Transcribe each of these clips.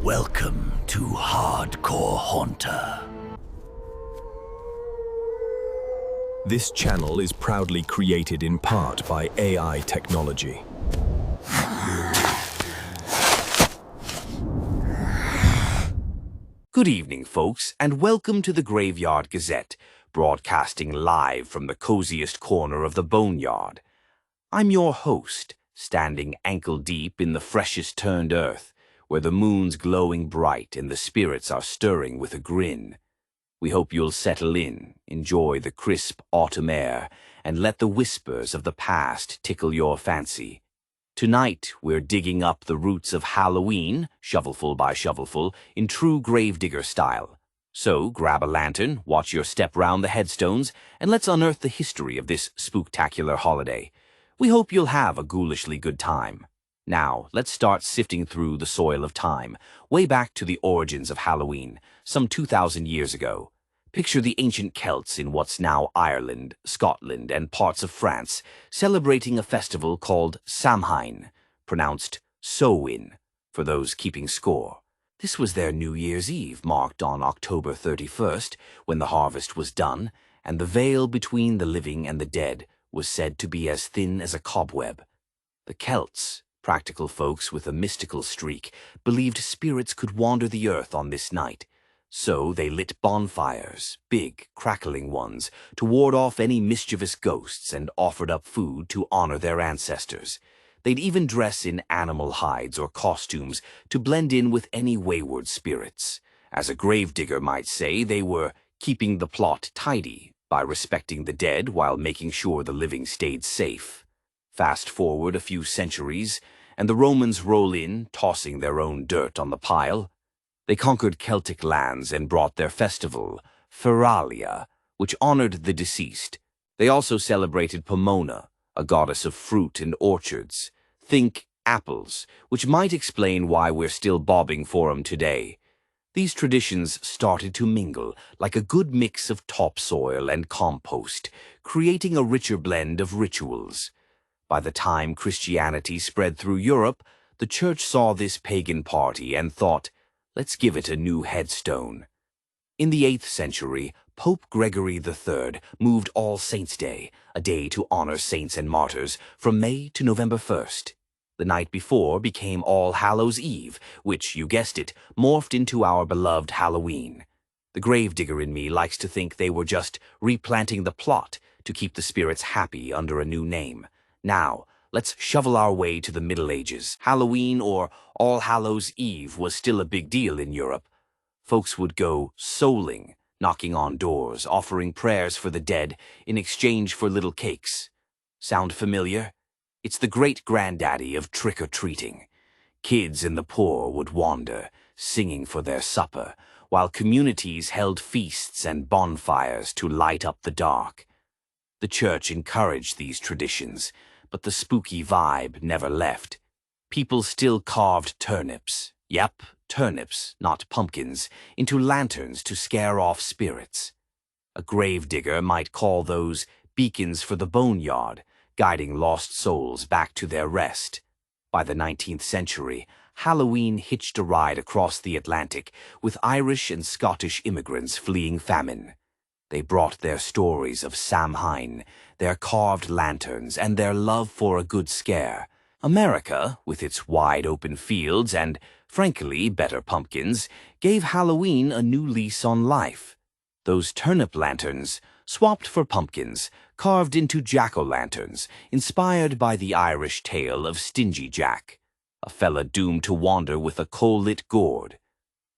Welcome to Hardcore Haunter. This channel is proudly created in part by AI technology. Good evening, folks, and welcome to the Graveyard Gazette, broadcasting live from the coziest corner of the Boneyard. I'm your host, standing ankle-deep in the freshest turned earth, where the moon's glowing bright and the spirits are stirring with a grin. We hope you'll settle in, enjoy the crisp autumn air, and let the whispers of the past tickle your fancy. Tonight, we're digging up the roots of Halloween, shovelful by shovelful, in true gravedigger style. So, grab a lantern, watch your step round the headstones, and let's unearth the history of this spooktacular holiday. We hope you'll have a ghoulishly good time. Now, let's start sifting through the soil of time, way back to the origins of Halloween, some 2,000 years ago. Picture the ancient Celts in what's now Ireland, Scotland, and parts of France, celebrating a festival called Samhain, pronounced Samhain, for those keeping score. This was their New Year's Eve, marked on October 31st, when the harvest was done, and the veil between the living and the dead was said to be as thin as a cobweb. The Celts, practical folks with a mystical streak, believed spirits could wander the earth on this night. So they lit bonfires, big, crackling ones, to ward off any mischievous ghosts and offered up food to honor their ancestors. They'd even dress in animal hides or costumes to blend in with any wayward spirits. As a gravedigger might say, they were keeping the plot tidy by respecting the dead while making sure the living stayed safe. Fast forward a few centuries, and the Romans roll in, tossing their own dirt on the pile. They conquered Celtic lands and brought their festival, Feralia, which honored the deceased. They also celebrated Pomona, a goddess of fruit and orchards. Think apples, which might explain why we're still bobbing for 'em today. These traditions started to mingle, like a good mix of topsoil and compost, creating a richer blend of rituals. By the time Christianity spread through Europe, the church saw this pagan party and thought, let's give it a new headstone. In the 8th century, Pope Gregory III moved All Saints' Day, a day to honor saints and martyrs, from May to November 1st. The night before became All Hallows' Eve, which, you guessed it, morphed into our beloved Halloween. The gravedigger in me likes to think they were just replanting the plot to keep the spirits happy under a new name. Now, let's shovel our way to the Middle Ages. Halloween, or All Hallows' Eve, was still a big deal in Europe. Folks would go souling, knocking on doors, offering prayers for the dead in exchange for little cakes. Sound familiar? It's the great-granddaddy of trick-or-treating. Kids and the poor would wander, singing for their supper, while communities held feasts and bonfires to light up the dark. The church encouraged these traditions, but the spooky vibe never left. People still carved turnips, yep, turnips, not pumpkins, into lanterns to scare off spirits. A gravedigger might call those beacons for the boneyard, guiding lost souls back to their rest. By the 19th century, Halloween hitched a ride across the Atlantic, with Irish and Scottish immigrants fleeing famine. They brought their stories of Samhain, their carved lanterns, and their love for a good scare. America, with its wide-open fields and, frankly, better pumpkins, gave Halloween a new lease on life. Those turnip lanterns, swapped for pumpkins, carved into jack-o'-lanterns, inspired by the Irish tale of Stingy Jack, a fella doomed to wander with a coal-lit gourd.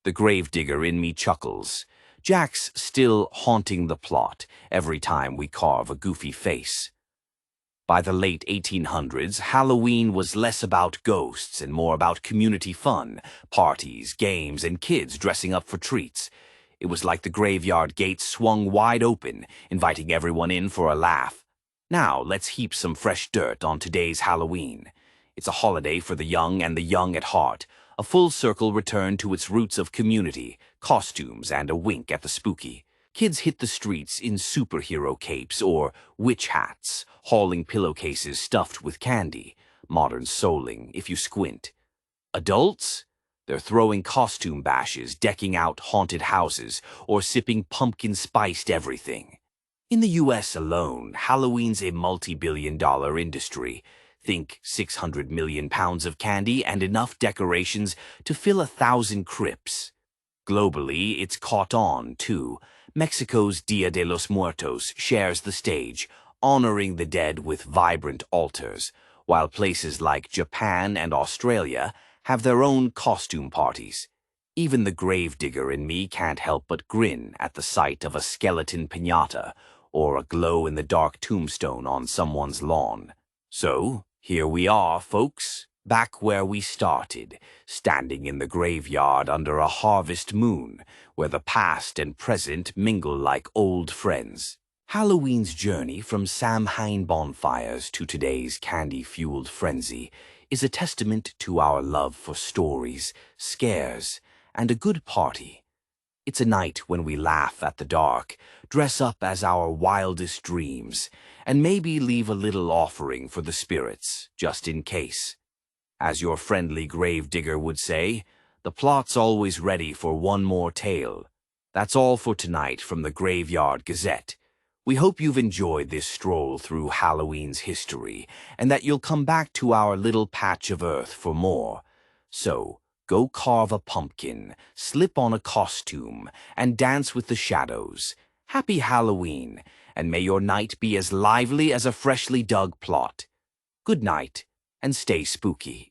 The gravedigger in me chuckles. Jack's still haunting the plot every time we carve a goofy face. By the late 1800s, Halloween was less about ghosts and more about community fun, parties, games, and kids dressing up for treats. It was like the graveyard gates swung wide open, inviting everyone in for a laugh. Now, let's heap some fresh dirt on today's Halloween. It's a holiday for the young and the young at heart, a full-circle return to its roots of community, costumes, and a wink at the spooky. Kids hit the streets in superhero capes or witch hats, hauling pillowcases stuffed with candy, modern souling if you squint. Adults? They're throwing costume bashes, decking out haunted houses, or sipping pumpkin-spiced everything. In the US alone, Halloween's a multi-billion-dollar industry. Think 600 million pounds of candy and enough decorations to fill 1,000 crypts. Globally, it's caught on, too. Mexico's Dia de los Muertos shares the stage, honoring the dead with vibrant altars, while places like Japan and Australia have their own costume parties. Even the gravedigger in me can't help but grin at the sight of a skeleton piñata or a glow-in-the-dark tombstone on someone's lawn. So, here we are, folks, back where we started, standing in the graveyard under a harvest moon, where the past and present mingle like old friends. Halloween's journey from Samhain bonfires to today's candy-fueled frenzy is a testament to our love for stories, scares, and a good party. It's a night when we laugh at the dark, dress up as our wildest dreams, and maybe leave a little offering for the spirits, just in case. As your friendly gravedigger would say, the plot's always ready for one more tale. That's all for tonight from the Graveyard Gazette. We hope you've enjoyed this stroll through Halloween's history, and that you'll come back to our little patch of earth for more. So, go carve a pumpkin, slip on a costume, and dance with the shadows. Happy Halloween, and may your night be as lively as a freshly dug plot. Good night, and stay spooky.